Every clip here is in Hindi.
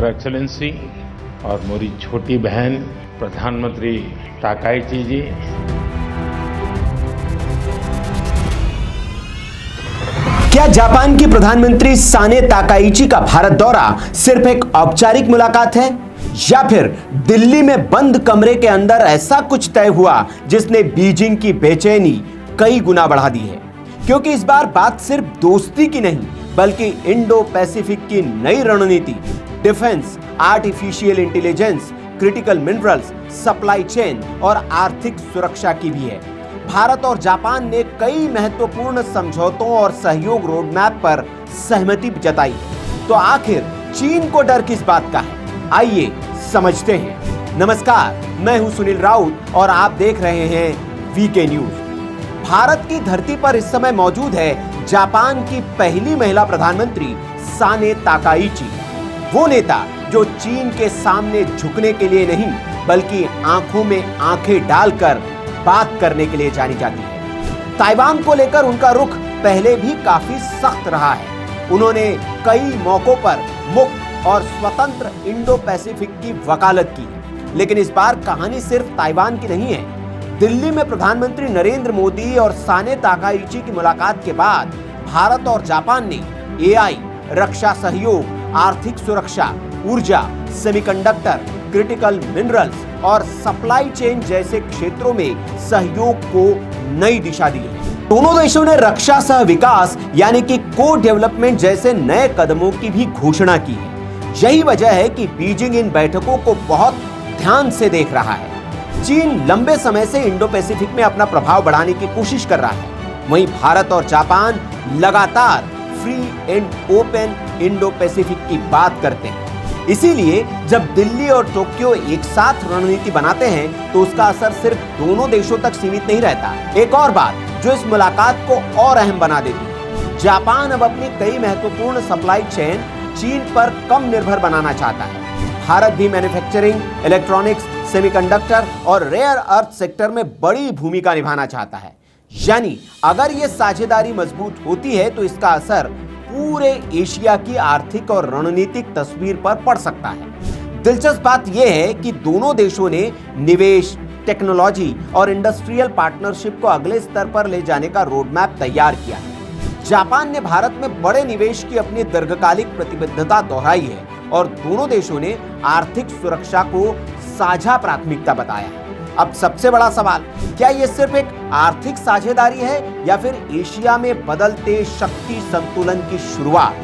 एक्सेलेंसी और मेरी छोटी बहन प्रधानमंत्री ताकाईची जी, क्या जापान की प्रधानमंत्री साने ताकाईची का भारत दौरा सिर्फ एक औपचारिक मुलाकात है, या फिर दिल्ली में बंद कमरे के अंदर ऐसा कुछ तय हुआ जिसने बीजिंग की बेचैनी कई गुना बढ़ा दी है? क्योंकि इस बार बात सिर्फ दोस्ती की नहीं, बल्कि इंडो पैसिफिक की नई रणनीति, defence, artificial intelligence, critical minerals, supply chain और आर्थिक सुरक्षा की भी है। भारत और जापान ने कई महत्वपूर्ण समझौतों और सहयोग रोडमैप पर सहमति जताई। तो आखिर चीन को डर किस बात का है? आइए समझते हैं। नमस्कार, मैं हूं सुनील राउत और आप देख रहे हैं वीके न्यूज। भारत की धरती पर इस समय मौजूद है जापान की पहली महिला प्रधानमंत्री साने ताकाईची, वो नेता जो चीन के सामने झुकने के लिए नहीं, बल्कि आंखों में आंखें डालकर बात करने के लिए जानी जाती है। ताइवान को लेकर उनका रुख पहले भी काफी सख्त रहा है। उन्होंने कई मौकों पर मुक्त और स्वतंत्र इंडो पैसिफिक की वकालत की, लेकिन इस बार कहानी सिर्फ ताइवान की नहीं है। दिल्ली में प्रधानमंत्री नरेंद्र मोदी और साने ताकाईची की मुलाकात के बाद भारत और जापान ने एआई, रक्षा सहयोग, आर्थिक सुरक्षा, ऊर्जा, सेमीकंडक्टर, क्रिटिकल मिनरल्स और सप्लाई चेन जैसे क्षेत्रों में सहयोग को नई दिशा दी है। दोनों देशों ने रक्षा सह विकास यानी कि को डेवलपमेंट जैसे नए कदमों की भी घोषणा की है। यही वजह है कि बीजिंग इन बैठकों को बहुत ध्यान से देख रहा है। चीन लंबे समय से इंडो पैसिफिक में अपना प्रभाव बढ़ाने की कोशिश कर रहा है, वहीं भारत और जापान लगातार free and open Indo Pacific की बात करते हैं। इसीलिए जब दिल्ली और टोक्यो एक साथ रणनीति बनाते हैं तो उसका असर सिर्फ दोनों देशों तक सीमित नहीं रहता। एक और बात जो इस मुलाकात को और अहम बना देती है, जापान अब अपनी कई महत्वपूर्ण सप्लाई चेन चीन पर कम निर्भर बनाना चाहता है। भारत भी मैन्युफैक्चरिंग, इलेक्ट्रॉनिक्स, सेमीकंडक्टर और रेयर अर्थ सेक्टर में बड़ी भूमिका निभाना चाहता है। यानी अगर ये साझेदारी मजबूत होती है तो इसका असर पूरे एशिया की आर्थिक और रणनीतिक तस्वीर पर पड़ सकता है। दिलचस्प बात यह है कि दोनों देशों ने निवेश, टेक्नोलॉजी और इंडस्ट्रियल पार्टनरशिप को अगले स्तर पर ले जाने का रोडमैप तैयार किया है। जापान ने भारत में बड़े निवेश की अपनी दीर्घकालिक प्रतिबद्धता दोहराई है और दोनों देशों ने आर्थिक सुरक्षा को साझा प्राथमिकता बताया है। अब सबसे बड़ा सवाल, क्या यह सिर्फ एक आर्थिक साझेदारी है या फिर एशिया में बदलते शक्ति संतुलन की शुरुआत?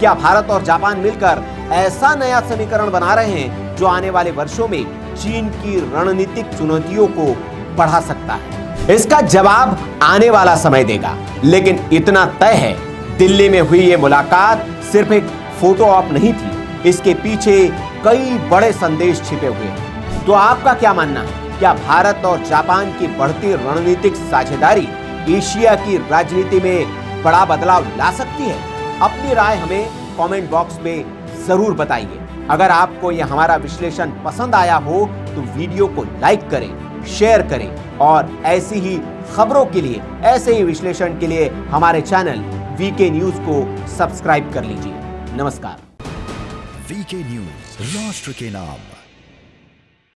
क्या भारत और जापान मिलकर ऐसा नया समीकरण बना रहे हैं जो आने वाले वर्षों में चीन की रणनीतिक चुनौतियों को बढ़ा सकता है? इसका जवाब आने वाला समय देगा, लेकिन इतना तय है, दिल्ली में हुई यह मुलाकात सिर्फ एक फोटो ऑप नहीं थी, इसके पीछे कई बड़े संदेश छिपे हुए हैं। तो आपका क्या मानना है? क्या भारत और जापान की बढ़ती रणनीतिक साझेदारी एशिया की राजनीति में बड़ा बदलाव ला सकती है? अपनी राय हमें कमेंट बॉक्स में जरूर बताइए। अगर आपको यह हमारा विश्लेषण पसंद आया हो तो वीडियो को लाइक करें, शेयर करें और ऐसी ही खबरों के लिए, ऐसे ही विश्लेषण के लिए हमारे चैनल वीके न्यूज को सब्सक्राइब कर लीजिए। नमस्कार। वीके न्यूज, राष्ट्र के नाम।